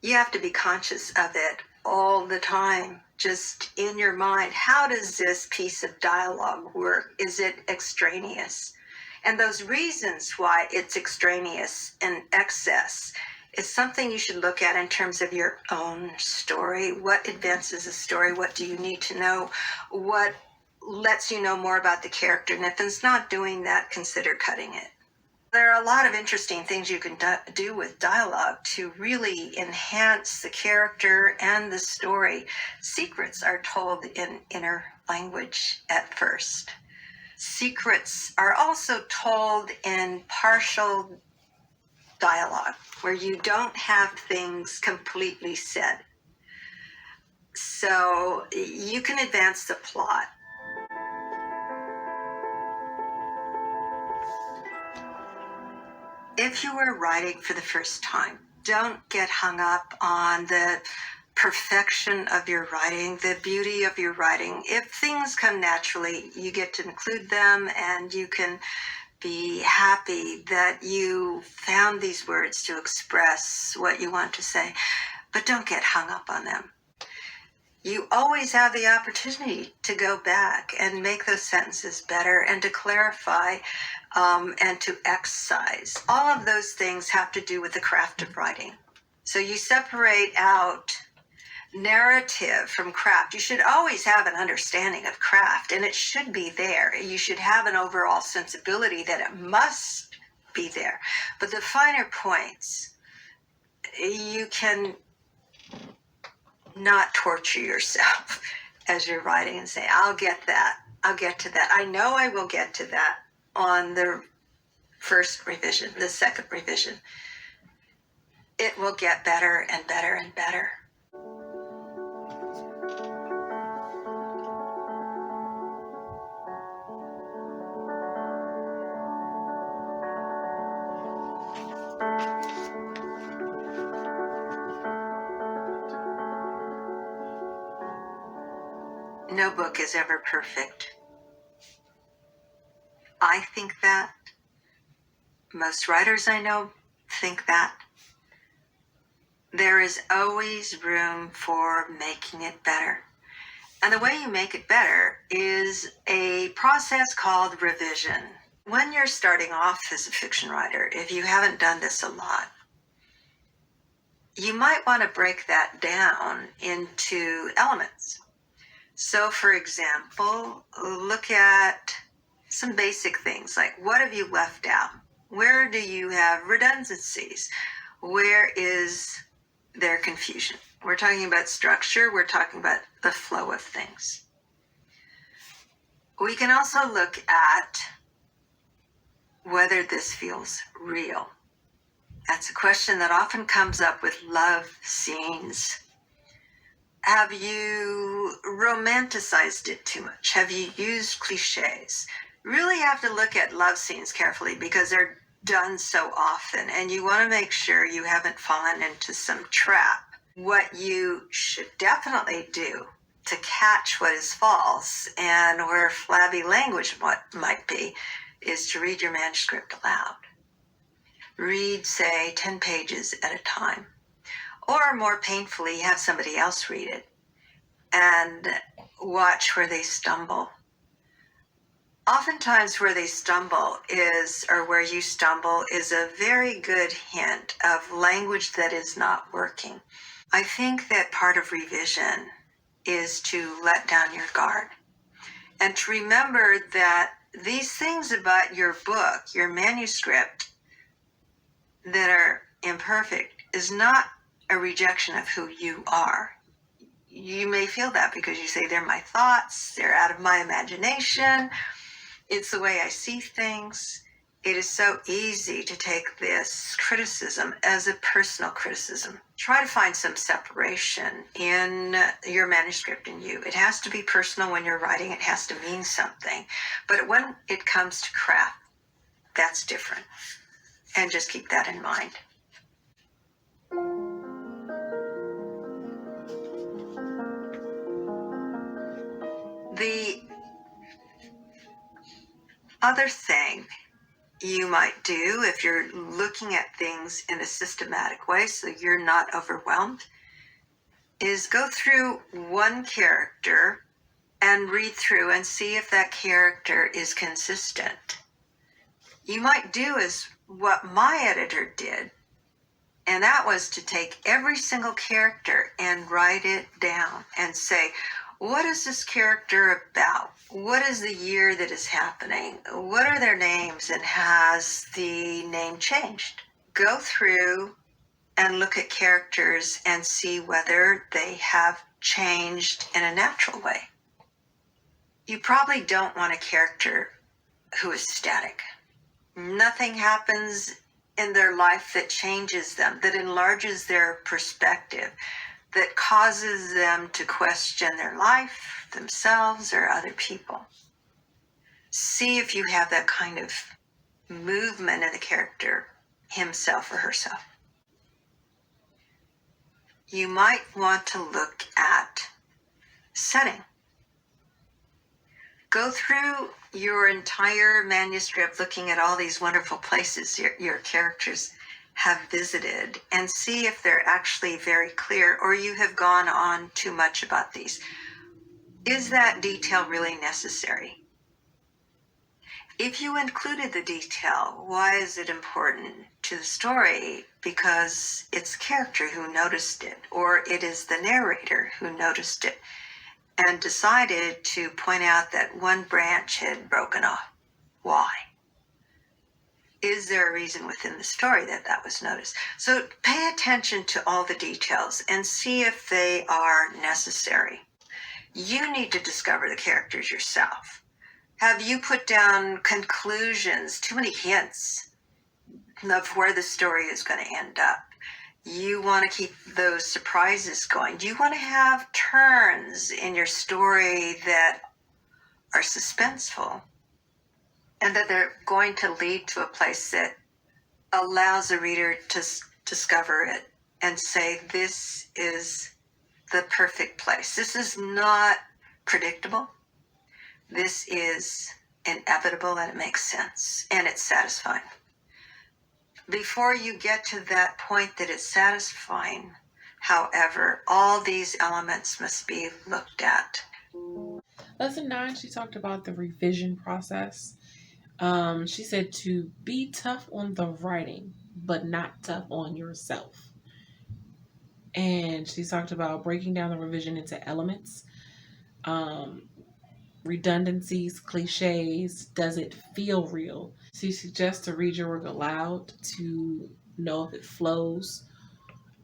You have to be conscious of it all the time, just in your mind. How does this piece of dialogue work? Is it extraneous? And those reasons why it's extraneous and excess is something you should look at in terms of your own story. What advances a story? What do you need to know? What lets you know more about the character? And if it's not doing that, consider cutting it. There are a lot of interesting things you can do with dialogue to really enhance the character and the story. Secrets are told in inner language at first. Secrets are also told in partial dialogue, where you don't have things completely said. So you can advance the plot. If you are writing for the first time, don't get hung up on the perfection of your writing, the beauty of your writing. If things come naturally, you get to include them, and you can be happy that you found these words to express what you want to say, but don't get hung up on them. You always have the opportunity to go back and make those sentences better and to clarify and to excise. All of those things have to do with the craft of writing. So you separate out narrative from craft. You should always have an understanding of craft, and it should be there. You should have an overall sensibility that it must be there. But the finer points, you can not torture yourself as you're writing and say, I'll get that. I'll get to that. I know I will get to that on the first revision, the second revision. It will get better and better and better. No book is ever perfect. I think that. Most writers I know think that. There is always room for making it better. And the way you make it better is a process called revision. When you're starting off as a fiction writer, if you haven't done this a lot, you might want to break that down into elements. So, for example, look at some basic things like, what have you left out? Where do you have redundancies? Where is there confusion? We're talking about structure. We're talking about the flow of things. We can also look at whether this feels real. That's a question that often comes up with love scenes. Have you romanticized it too much? Have you used cliches? Really have to look at love scenes carefully because they're done so often, and you want to make sure you haven't fallen into some trap. What you should definitely do to catch what is false and where flabby language might be is to read your manuscript aloud. Read, say, 10 pages at a time. Or more painfully, have somebody else read it and watch where they stumble. Oftentimes where they stumble is, or where you stumble, is a very good hint of language that is not working. I think that part of revision is to let down your guard and to remember that these things about your book, your manuscript, that are imperfect is not a rejection of who you are. You may feel that because you say, they're my thoughts, they're out of my imagination, it's the way I see things. It is so easy to take this criticism as a personal criticism. Try to find some separation in your manuscript and you. It has to be personal when you're writing. It has to mean something. But when it comes to craft, that's different. And just keep that in mind. The other thing you might do if you're looking at things in a systematic way so you're not overwhelmed is go through one character and read through and see if that character is consistent You might do as what my editor did, and that was to take every single character and write it down and say, what is this character about? What is the year that is happening? What are their names, and has the name changed? Go through and look at characters and see whether they have changed in a natural way. You probably don't want a character who is static. Nothing happens in their life that changes them, that enlarges their perspective, that causes them to question their life, themselves, or other people. See if you have that kind of movement in the character, himself or herself. You might want to look at setting. Go through your entire manuscript looking at all these wonderful places your characters have visited and see if they're actually very clear, or you have gone on too much about these. Is that detail really necessary? If you included the detail, why is it important to the story? Because it's the character who noticed it, or it is the narrator who noticed it and decided to point out that one branch had broken off. Why? Is there a reason within the story that that was noticed? So pay attention to all the details and see if they are necessary. You need to discover the characters yourself. Have you put down conclusions, too many hints of where the story is going to end up? You want to keep those surprises going. Do you want to have turns in your story that are suspenseful and that they're going to lead to a place that allows the reader to discover it and say, this is the perfect place. This is not predictable. This is inevitable, and it makes sense, and it's satisfying. Before you get to that point that it's satisfying, however, all these elements must be looked at. Lesson 9, she talked about the revision process. She said to be tough on the writing, but not tough on yourself. And she talked about breaking down the revision into elements, redundancies, cliches. Does it feel real? She suggests to read your work aloud to know if it flows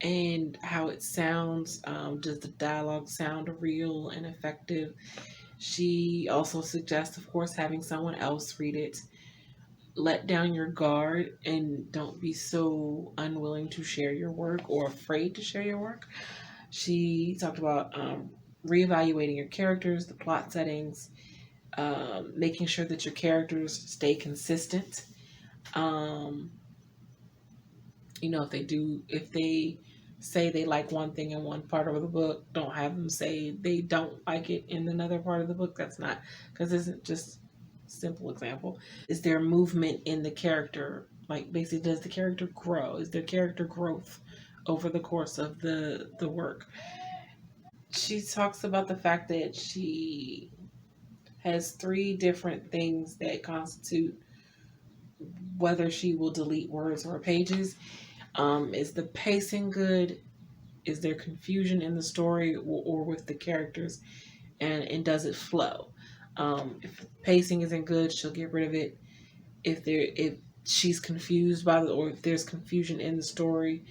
and how it sounds. Does the dialogue sound real and effective? She also suggests, of course, having someone else read it. Let down your guard and don't be so unwilling to share your work or afraid to share your work. She talked about reevaluating your characters, the plot settings, making sure that your characters stay consistent. If they say they like one thing in one part of the book, don't have them say they don't like it in another part of the book. That's not, because this isn't just simple example. Is there movement in the character? Like, basically, does the character grow? Is there character growth over the course of the work? She talks about the fact that she has 3 different things that constitute whether she will delete words or pages. Is the pacing good? Is there confusion in the story or with the characters? And does it flow? If pacing isn't good, she'll get rid of it. If she's confused or if there's confusion in the story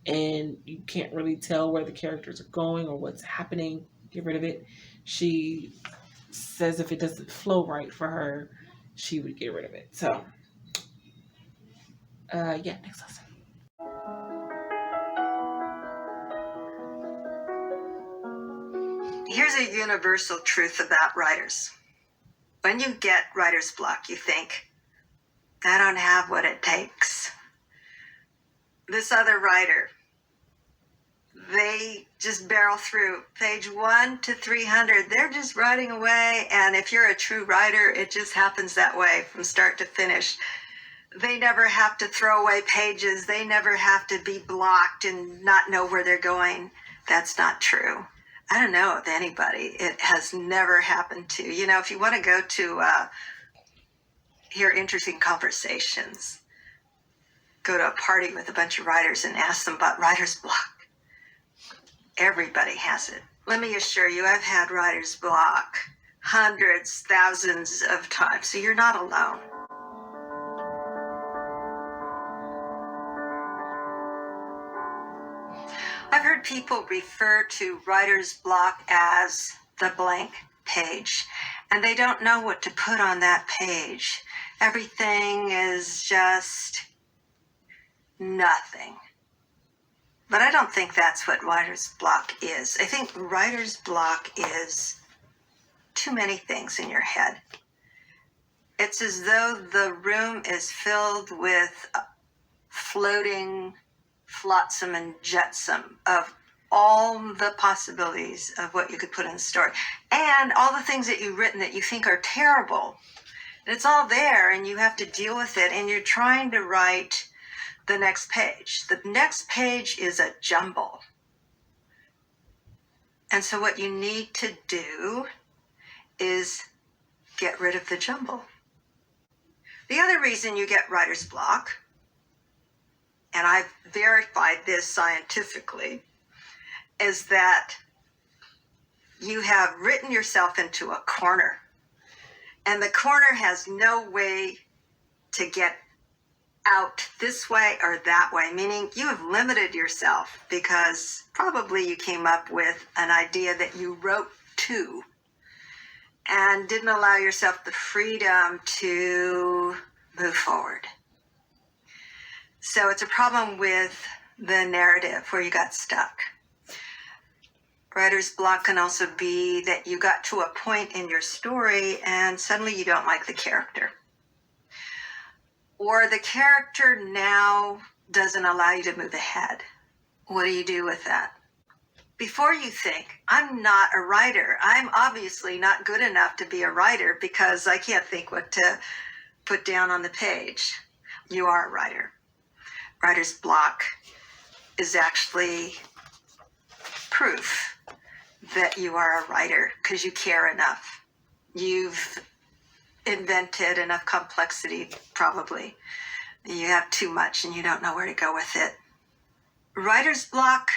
and you can't really tell where the characters are going or what's happening, get rid of it. She says if it doesn't flow right for her, she would get rid of it. So, next lesson. Here's a universal truth about writers. When you get writer's block, you think, I don't have what it takes. This other writer, they just barrel through page 1 to 300. They're just writing away. And if you're a true writer, it just happens that way from start to finish. They never have to throw away pages. They never have to be blocked and not know where they're going. That's not true. I don't know of anybody it has never happened to. If you want to go to hear interesting conversations. Go to a party with a bunch of writers and ask them about writer's block. Everybody has it. Let me assure you, I've had writer's block hundreds, thousands of times, so you're not alone. I've heard people refer to writer's block as the blank page, and they don't know what to put on that page. Everything is just nothing. But I don't think that's what writer's block is. I think writer's block is too many things in your head. It's as though the room is filled with floating flotsam and jetsam of all the possibilities of what you could put in the story, and all the things that you've written that you think are terrible. And it's all there, and you have to deal with it, and you're trying to write the next page. The next page is a jumble. And so what you need to do is get rid of the jumble. The other reason you get writer's block, and I've verified this scientifically, is that you have written yourself into a corner, and the corner has no way to get out this way or that way, meaning you have limited yourself because probably you came up with an idea that you wrote to and didn't allow yourself the freedom to move forward. So it's a problem with the narrative where you got stuck. Writer's block can also be that you got to a point in your story and suddenly you don't like the character. Or the character now doesn't allow you to move ahead. What do you do with that? Before you think, I'm not a writer. I'm obviously not good enough to be a writer because I can't think what to put down on the page. You are a writer. Writer's block is actually proof that you are a writer because you care enough. You've invented enough complexity, probably. You have too much and you don't know where to go with it. Writer's block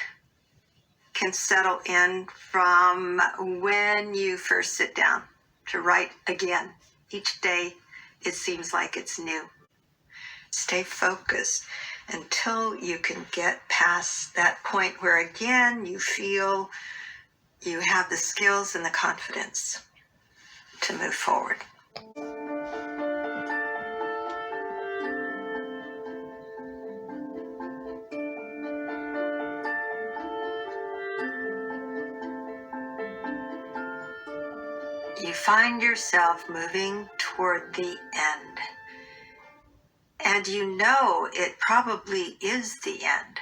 can settle in from when you first sit down to write again. Each day it seems like it's new. Stay focused until you can get past that point where again you feel you have the skills and the confidence to move forward. You find yourself moving toward the end. And you know it probably is the end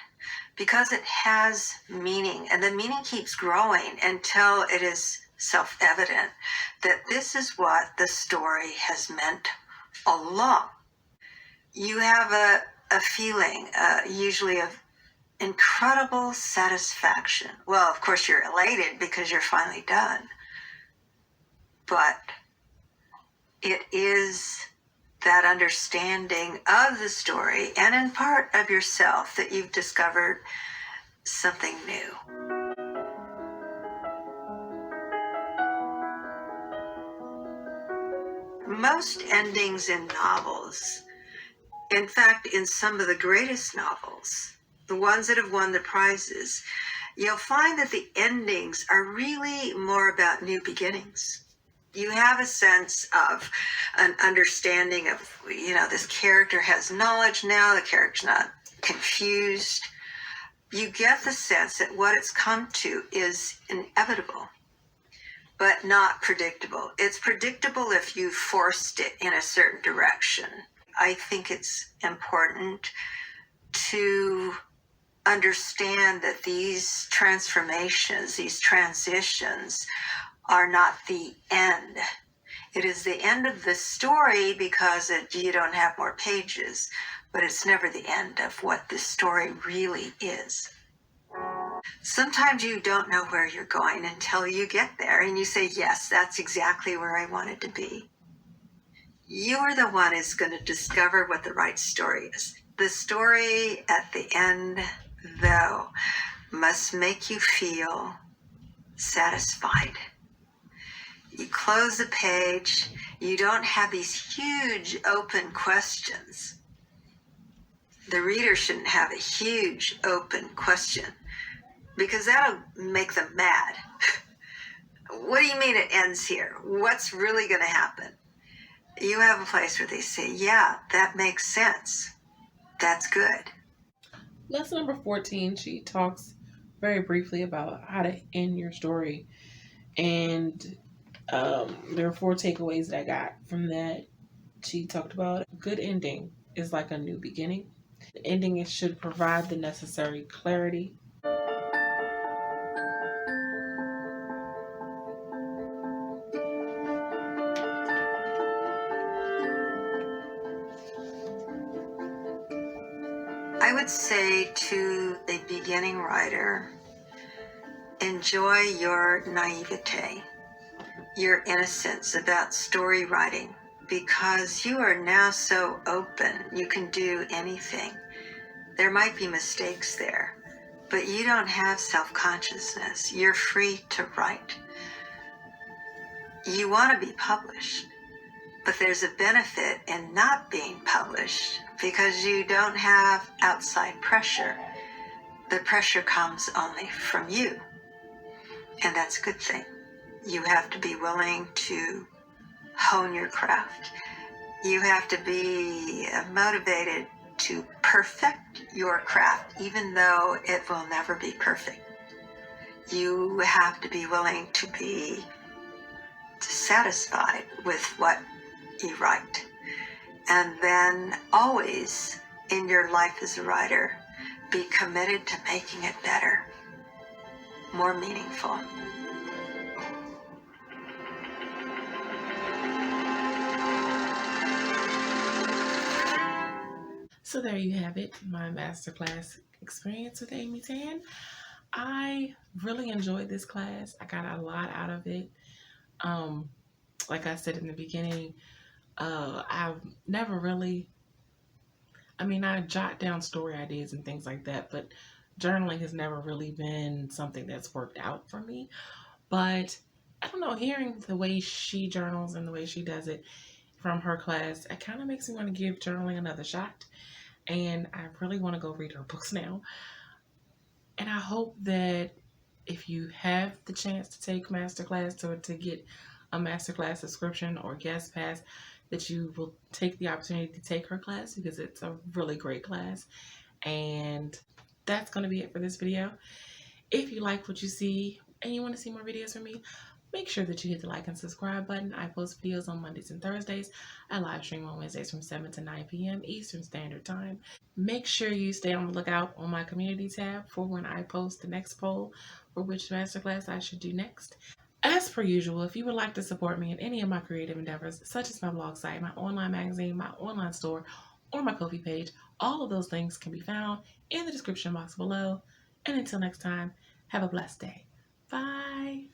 because it has meaning. And the meaning keeps growing until it is self-evident that this is what the story has meant all along. You have a feeling, usually of incredible satisfaction. Well, of course, you're elated because you're finally done. But it is that understanding of the story and in part of yourself that you've discovered something new. Most endings in novels, in fact, in some of the greatest novels, the ones that have won the prizes, you'll find that the endings are really more about new beginnings. You have a sense of an understanding of, this character has knowledge now, the character's not confused. You get the sense that what it's come to is inevitable, but not predictable. It's predictable if you forced it in a certain direction. I think it's important to understand that these transformations, these transitions, are not the end. It is the end of the story because you don't have more pages, but it's never the end of what the story really is. Sometimes you don't know where you're going until you get there and you say, yes, that's exactly where I wanted to be. You are the one who's going to discover what the right story is. The story at the end, though, must make you feel satisfied. You close the page, you don't have these huge open questions. The reader shouldn't have a huge open question because that'll make them mad. What do you mean it ends here? What's really going to happen? You have a place where they say, yeah, that makes sense. That's good. Lesson number 14, she talks very briefly about how to end your story. And there are 4 takeaways that I got from that. She talked about a good ending is like a new beginning. The ending should provide the necessary clarity. I would say to a beginning writer, enjoy your naivete, your innocence about story writing, because you are now so open, you can do anything. There might be mistakes there, but you don't have self-consciousness. You're free to write. You want to be published, but there's a benefit in not being published because you don't have outside pressure. The pressure comes only from you, and that's a good thing. You have to be willing to hone your craft. You have to be motivated to perfect your craft, even though it will never be perfect. You have to be willing to be satisfied with what you write. And then always in your life as a writer, be committed to making it better, more meaningful. So there you have it, my masterclass experience with Amy Tan. I really enjoyed this class. I got a lot out of it. Um, like I said in the beginning, I've never really, I jot down story ideas and things like that, but journaling has never really been something that's worked out for me. But I don't know, hearing the way she journals and the way she does it from her class, it kind of makes me want to give journaling another shot. And I really want to go read her books now. And I hope that if you have the chance to take masterclass or to get a masterclass subscription or guest pass, that you will take the opportunity to take her class because it's a really great class. And that's going to be it for this video. If you like what you see and you want to see more videos from me, make sure that you hit the like and subscribe button. I post videos on Mondays and Thursdays. I live stream on Wednesdays from 7 to 9 p.m. Eastern Standard Time. Make sure you stay on the lookout on my community tab for when I post the next poll for which masterclass I should do next. As per usual, if you would like to support me in any of my creative endeavors, such as my blog site, my online magazine, my online store, or my Ko-fi page, all of those things can be found in the description box below. And until next time, have a blessed day. Bye.